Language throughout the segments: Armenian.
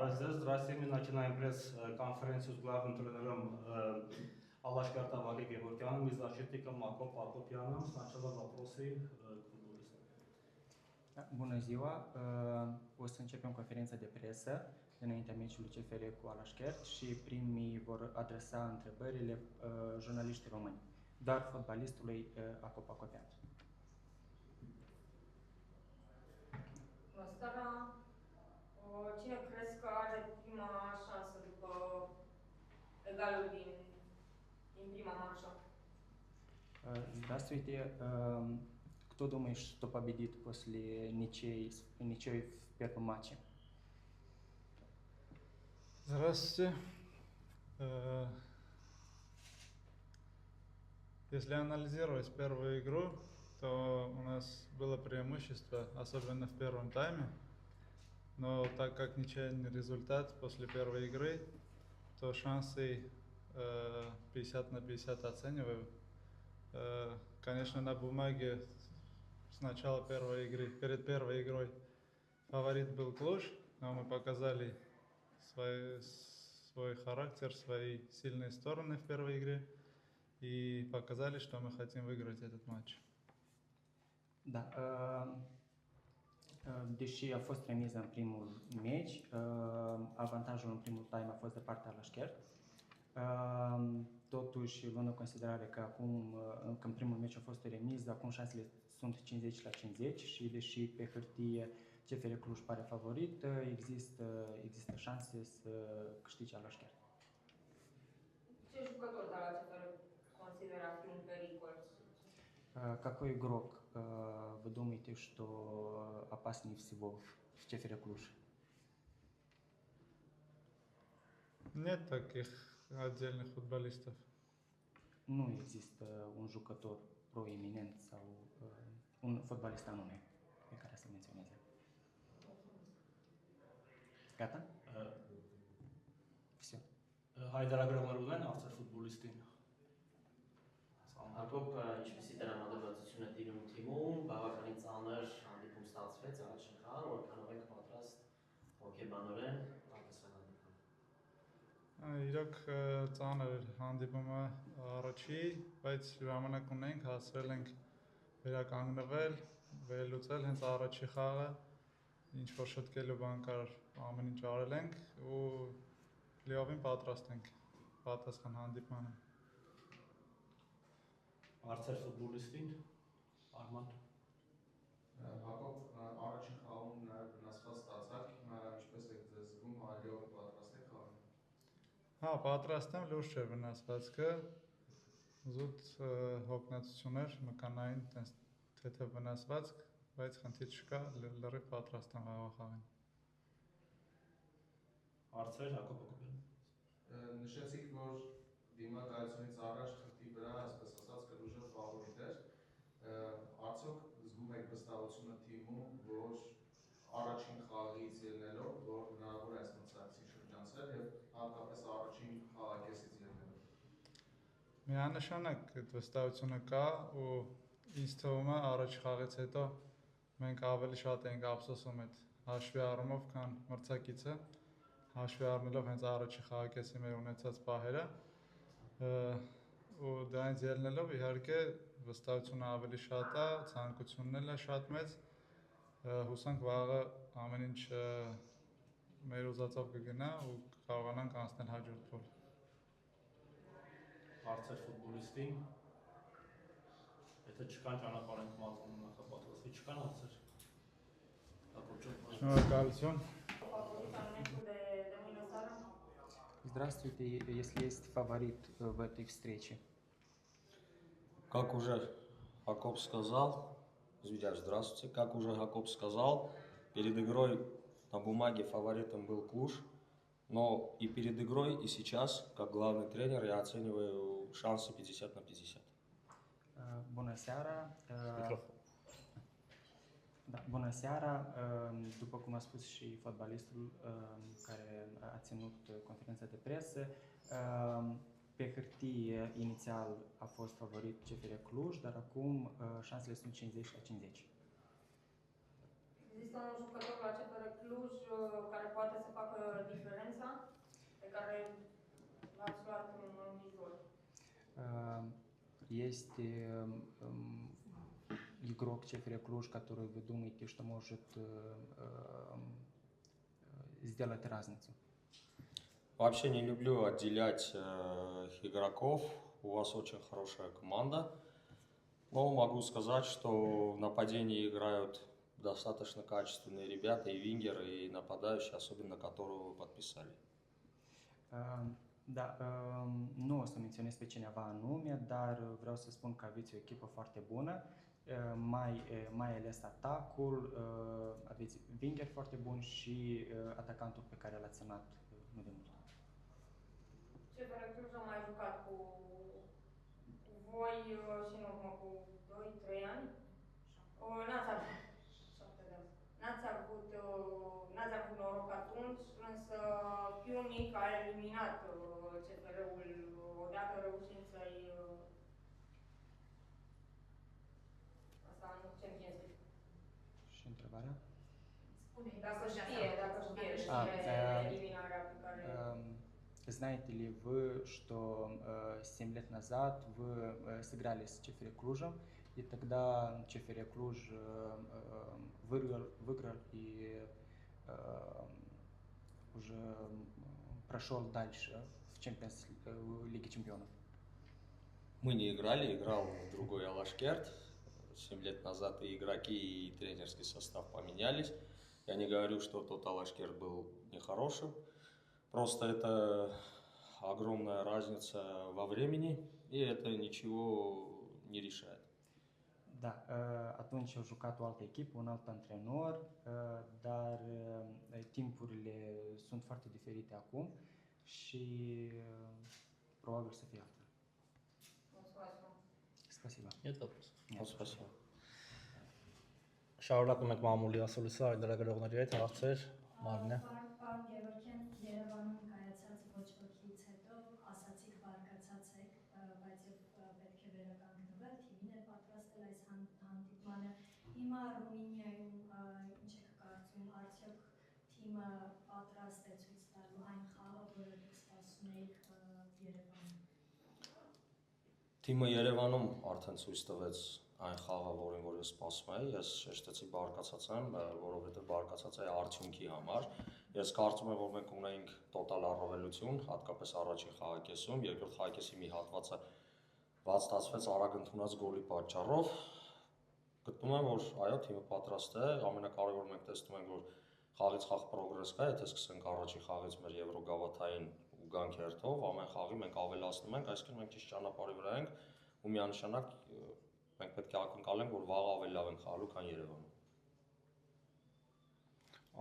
Здравствуйте, мы начинаем пресс-конференцию с главным тренером Алашкарта Валерий Геворгяном и защитником Акоп Акопяном. Сначала вопросы к футболистам. Bună ziua! O să începem conferința de presă înaintea meciului CFR cu Alașchert și primii vor adresa întrebările jurnaliștii români, doar fotbalistului Acop Acopean. Bună seara! Cine crezi că are prima șansă după egalul din prima manșă? Здравствуйте! Кто думаешь, что победит после ничьей в первом матче? Здравствуйте. Если анализировать первую игру, то у нас было преимущество, особенно в первом тайме. Но так как ничейный результат после первой игры, то шансы 50 на 50 оцениваю. Конечно, на бумаге с начала первой игры, перед первой игрой фаворит был Клуж, но мы показали свой характер, свои сильные стороны в первой игре и показали, что мы хотим выиграть этот матч. Da. Deși a fost remiză în primul meci, avantajul în primul time a fost de partea Alașchert. Totuși, luând în considerare că acum, că în primul meci a fost o remiză, acum șansele sunt 50 la 50 și deși pe hârtie CFR Cluj pare favorit, există șanse să câștige Alașchert. Ce jucător de la CFR considera a fi un pericol? Какой игрок вы думаете, что опаснее всего в ЧФР Клуж? Нет таких отдельных футболистов. Nu există un jucător proeminent sau un fotbalist anume pe care să menționeze. Gata? Все. Հայտարարագրեր ունեն արծեր ֆուտբոլիստին։ Ակոպ, ինչպեսի տրամադրվածություն է տիրում թիմում, բավականին ծանր հանդիպում ստացվեց առաջին խաղ, որքանով եք պատրաստ հոգեբանորեն ապեսան հանդիպում։ Իրոք ծանր էր հանդիպումը առաջի, բայց ժամանակ ունենք, հասրել ենք վերականգնվել, վերլուծել հենց առաջի խաղը, ինչ որ շտկելու բան կար, ամեն ինչ արել ենք ու լիովին պատրաստ ենք պատասխան հանդիպմանը։ Արծեր ֆուտբոլիստին Արման։ Հակոբ, առաջին խաղում նաև վնասված ստացաք, հիմա ինչպես եք ձեզ զգում, այլևս պատրաստ եք խաղին։ Հա, պատրաստ եմ, լուրջ չէ վնասվածքը, զուտ հոգնածություն էր, մկանային թեթև վնասվածք, բայց խնդիր չկա, լրիվ պատրաստ եմ խաղին։ Արծեր Հակոբ Ակոպյան։ Նշեցիք, որ դիմակայությունից առաջ թղթի վրա, այսպես ասած, Կլուժը ֆավորիտ էր, արդյոք զգում եք վստահությունը թիմում, որ առաջին խաղից ելնելով, որ հնարավոր է այս մրցանակցին շրջանցել և հատկապես առաջին խաղակեսից ելնելով։ Միանշանակ այդ վստահությունը կա ու ինձ թվում է առաջ խաղից հետո մենք ավելի շատ ենք ափսոսում այդ հաշվի առումով, քան մրցակիցը, հաշվի առնելով հենց առաջի խաղակեսի մեր ունեցած պահերը ու դրանից ելնելով իհարկե վստահությունը ավելի շատ է, ցանկությունն էլ է շատ մեծ, հուսանք վաղը ամեն ինչ մեր ուզածով կգնա ու կարողանանք անցնել հաջորդ փուլ։ Արծեր ֆուտբոլիստին։ Եթե չկան ճանապարհենք մատնում նախապատրաստի, չկան արծեր։ Շնորհակալություն։ Здравствуйте, если есть фаворит в этой встрече. Как уже Акоп сказал, здравствуйте, как уже Акоп сказал, перед игрой на бумаге фаворитом был Клуж, но и перед игрой, и сейчас, как главный тренер, я оцениваю шансы 50 на 50. Bună seara! Da, bună seara! După cum a spus și fotbalistul care a ținut conferința de presă, pe hârtie inițial a fost favorit CFR Cluj, dar acum șansele sunt 50 la 50. Există un jucător la CFR Cluj care poate să facă diferența, pe care l-ați luat în vizor? Есть игрок ЧФР Клуж, который вы думаете, что может сделать разницу? Вообще не люблю отделять игроков. У вас очень хорошая команда. Но могу сказать, что в нападении играют достаточно качественные ребята, и вингеры, и нападающие, особенно которого вы подписали. Da, nu o să menționez pe cineva anume, dar vreau să spun că aveți o echipă foarte bună, mai ales atacul, aveți wingeri foarte buni și atacantul pe care l-ați semnat nu de mult. CFR Cluj a mai jucat cu voi și în urmă cu 2-3 ani. N-ați avut noroc atunci, însă Pionic a eliminat CFR-ul odată reușind să-i asta în Champions League. Și întrebarea? Dacă știe eliminarea pe care... Знаете ли вы, что 7 лет назад вы сыграли с ЧФР Клужем, и тогда ЧФР Клуж выиграл и уже прошел дальше в Лиге Чемпионов? Мы не играли, играл другой Алашкерт. 7 лет назад и игроки, и тренерский состав поменялись. Я не говорю, что тот Алашкерт был nехорошим. Просто это огромная разница во времени, и это niciего не решает. Da, atunci au jucat o altă echipă, un alt antrenor, dar timpurile sunt foarte diferite acum și probabil să fie altfel. Spasiba. Ետ կապս։ Спасибо. Շարունակում ենք մամուլի ասուլիսը այդրագրողների հետ հարցեր, Մարմինե։ Պարոն Գևորգյան, Երևանում կայացած ոչ ոքից հետո ասացիք բարգացած եք, բայց պետք է վերականգնվել, թիմին է պատրաստել այս հանդիպմանը։ Հիմա Ռումինիայում ինչ եք կարծում, արդյոք թիմը պատրաստ է ցույց տալու այն խաղը, որը դուք սպասում էիք Երևանում։ Թիմը Երևանում արդեն ցույց տվեց այն խաղը, որին որ ես սպասում էի, ես շեշտեցի բարգացած եմ, որովհետև բարգացած է արդյունքի համար։ Ես կարծում եմ, որ մենք ունեինք տոտալ առավելություն, հատկապես առաջին խաղակեսում, երկրորդ խաղակեսի մի հատվածը վատ ստացվեց արագ ընդունած գոլի պատճառով։ Գտնում եմ, որ այո, թիմը պատրաստ է, ամենակարևորը մենք տեսնում ենք, որ խաղից խաղ պրոգրես կա, եթե սկսենք առաջի խաղից մեր եվրոգավաթային ու գանք հերթով, ամեն խաղի մենք ավելացնում ենք, այսինքն մենք ճիշտ ճանապարհի վրա ենք ու միանշանակ մենք պետք է ակնկալենք, որ վաղը ավելի լավ ենք խաղալու, քան Երևանում։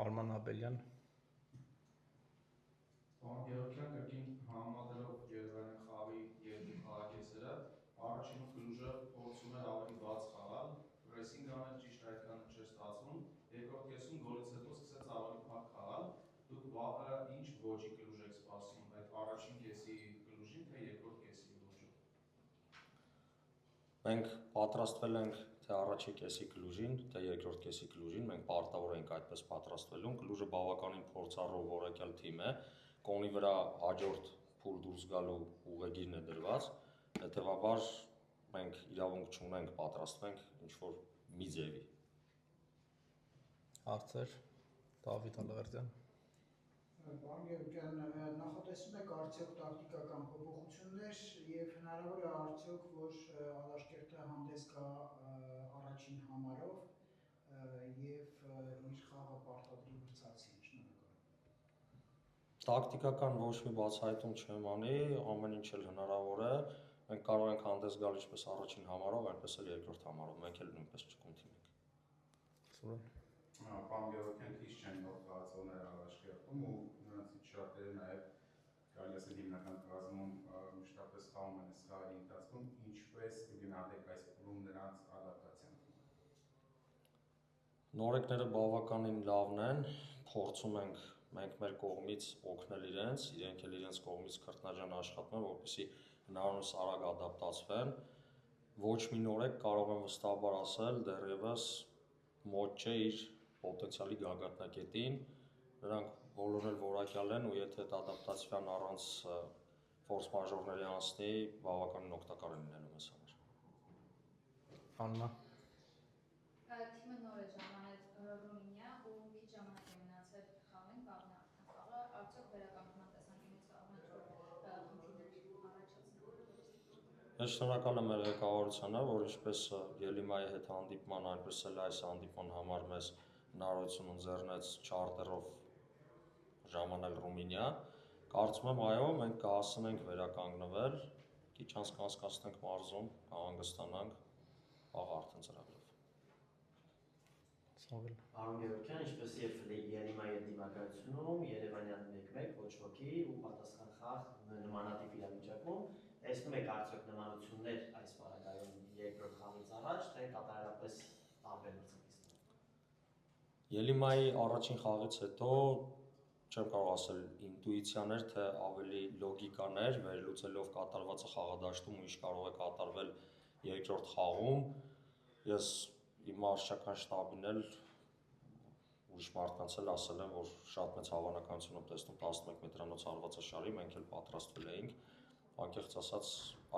Արման Աբելյան։ Պարոն Գևորգյան, կրկին համատելով Երևանի խաղի երկու խաղակեսերը, առաջինը Կլուժը փորձում էր ավելի բաց խաղալ, պրեսինգ անել ճիշտ այդքան չէր ստացվում, երկրորդ կեսում գոլից հետո սկսեց ավելի փակ խաղալ, դուք վաղը ինչ ոճի Կլուժ եք սպասում, այդ առաջին կեսի Կլուժին, թե երկրորդ կեսի ոճը։ Մենք պատրաստվել ենք թե առաջի կեսի Կլուժին, թե երկրորդ կեսի Կլուժին, մենք պարտավոր ենք այդպես պատրաստվելուն։ Կլուժը բավականին փորձառու որակյալ թիմ է, կոնի վրա հաջորդ փուլ դուրս գալու ուղեգիրն է դրված, հետևաբար մենք իրավունք չունենք պատրաստվենք ինչ-որ մի ձևի։ Հարցեր, Դավիթ Ալավերդյան։ Պարոն Գևորգյան, նախատեսում եք արդյոք տակտիկական փոփոխություններ եւ հնարավոր է արդյոք, որ Ալաշկերտը հանդես գա առաջին համարով եւ իր խաղը պարտադրի մրցակցին, շնորհակալ։ Տակտիկական ոչ մի բացահայտում չեմ անի, ամեն ինչ էլ հնարավոր է, մենք կարող ենք հանդես գալ ինչպես առաջին համարով, այնպես էլ երկրորդ համարով, մենք էլ նույնպես ճկուն թիմ ենք։ Սուրեն։ Պարոն Գևորգյան, քիչ չեն նոր խաղացողներ Ալաշկերտում ու նրանցից շատերը նաև կարելի ասել հիմնական կազմում մշտապես խաղում են այս խաղերի ընթացքում, ինչպես կգնահատեք այս փուլում նրանց ադապտացիան։ Նորեկները բավականին լավն են, փորձում ենք մենք մեր կողմից օգնել իրենց էլ իրենց կողմից քրտնաջան աշխատում են, որպեսզի հնարավորինս արագ ադապտացվեն։ Ոչ մի նորեկ կարող եմ վստահաբար ասել, դեռևս մոտ չէ իր պոտենցիալի գագաթնակետին, նրանք բոլորն էլ որակյալ են ու եթե այդ ադապտացիան առանց ֆորս մաժորների անցնի, բավականին օգտակար են լինելու մեզ համար։ Աննա։ Թիմը նոր է ժամանել Ռումինիա ու քիչ ժամանակ է մնացել խաղին, վաղն է արդեն խաղը, արդյոք վերականգնման տեսանկյունից կարող են խնդիրներ առաջացնել։ Ես շնորհակալ եմ մեր ղեկավարությանը, որ ինչպես Ելիմայի հետ հանդիպման, այնպես էլ այս հանդիպման համար մեզ հնարավորություն ընձեռնեց չարտերով ժամանել Ռումինիա։ Կարծում եմ, այո, մենք կհասցնենք վերականգնվել, քիչ անց կանցկացնենք մարզում, կհանգստանանք, խաղը արդեն ծրագրով։ Պարոն Գևորգյան, ինչպես եւ Ելիմայի հետ դիմակայությունում, Երևանյան 1-1 ոչ ոքի ու պատասխան խաղ նմանատիպ իրավիճակում, տեսնում եք արդյոք նմանություններ այս պարագայում երկրորդ խաղից առաջ, թե կատարելապես տարբեր մրցակիցներ։ Ելիմայի առաջին խաղից հետո չեմ կարող ասել ինտուիցիաներ, թե ավելի լոգիկաներ, վերլուծելով կատարվածը խաղադաշտում ու ինչ կարող է կատարվել երկրորդ խաղում, ես իմ մարզչական շտաբին էլ ուրիշ մարդկանց էլ ասել եմ, որ շատ մեծ հավանականություն եմ տեսնում 11 մետրանոց հարվածաշարի, մենք էլ պատրաստվել էինք, անկեղծ ասած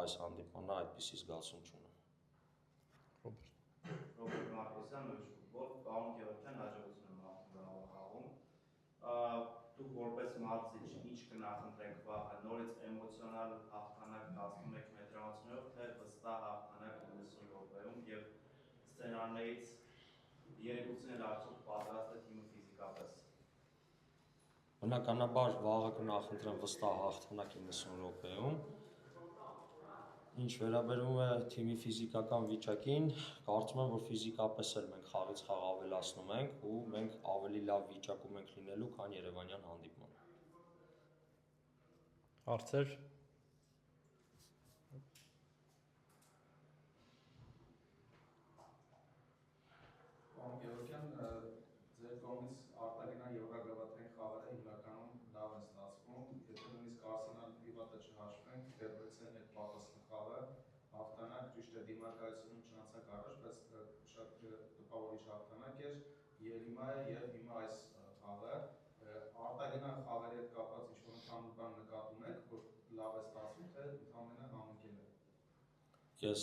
այս հանդիպմանը այդպիսի զգացում չունեմ։ Ռոբերտ Մարկոսյան, Նույն ֆուտբոլ, պարոն Գևորգյան, հաջողություն եմ մաղթում խաղում։ Դուք որպես մարզիչ ինչ կնախընտրեք վաղը, նորից էմոցիոնալ հաղթանակ 11 մետրանոցներով, թե վստահ հաղթանակ 90 րոպեում եւ սցենարներից երեկույթին արդյոք պատրաստ է թիմը ֆիզիկապես։ Բնականաբար վաղը կնախընտրեմ վստահ հաղթանակ 90 րոպեում։ Ինչ վերաբերում է թիմի ֆիզիկական վիճակին, կարծում եմ, որ ֆիզիկապես էլ մենք խաղից խաղ ավելացնում ենք ու մենք ավելի լավ վիճակում ենք լինելու, քան Երևանյան հանդիպման։ Հարցեր։ Պարոն Գևորգյան, ձեր կողմից արտագնա եվրագավաթային խաղերը հիմնականում լավ են ստացվում, եթե նույնիսկ Արսենալ պրիվատը չհաշվենք, Դեբրեցենի հետ պատասխան խաղը, հաղթանակ ճիշտ է դիմակայությունում չնացանք առաջ, բայց շատ տպավորիչ հաղթանակ էր, Ելիմայը եւ հիմա այս խաղը, արտագնա խաղերի հետ կապված ինչ-որ ընդհանուր բան նկատում եք, որ լավ է ստացվում, թե ընդհանրապես համընկել է։ Ես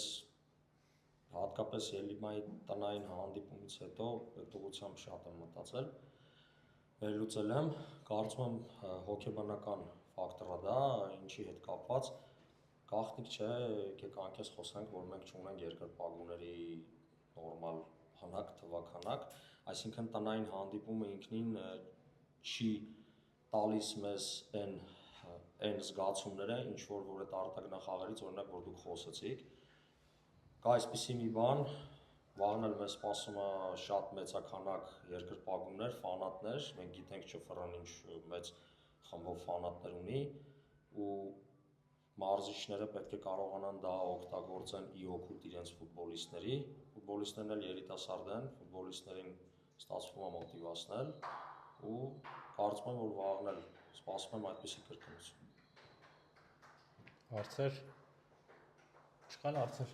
հատկապես Ելիմայի տնային հանդիպումից հետո այդ ուղղությամբ շատ եմ մտածել, վերլուծել եմ, կարծում եմ հոգեբանական ֆակտորը դա, ինչի հետ կապված, գաղտնիք չէ, եկեք անկես խոսանք, որ մենք չունենք երկրպագուների նորմալ հնակ, թվաքանակ, այսինքն տնային հանդիպումը ինքնին չի տալիս մեզ այն զգացումները, ինչ որ այդ արտագնախաղերից, օրինակ, որ դուք խոսեցիք, կա այսպիսի մի բան, վաղն էլ մեզ սպասում է շատ մեծաքանակ երկրպագուներ, ֆանատներ, մենք գիտենք ՉՖՌ-ն ինչ մեծ խմբով ֆանատներ ունի ու մարզիչները պետք է կարողանան դա օգտագործեն ի օգուտ իրենց ֆուտբոլիստների, ֆուտբոլիստներն էլ երիտասարդ են, ֆուտբոլիստներին ստացվում է մոտիվացնել ու կարծում եմ, որ վաղն էլ սպասում եմ այդպիսի կրկնություն։ Հարցեր։ Չկան հարցեր։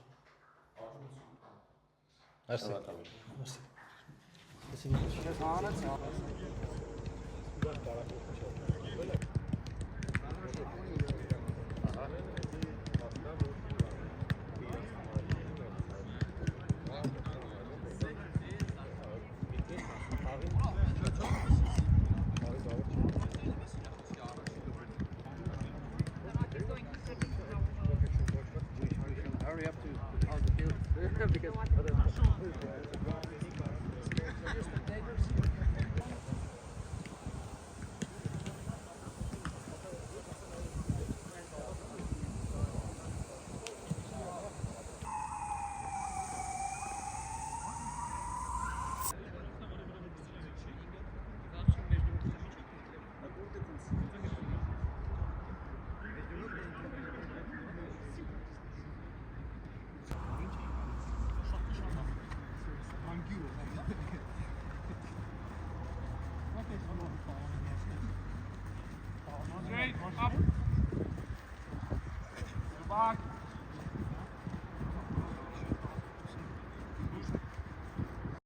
Hurry up to the field because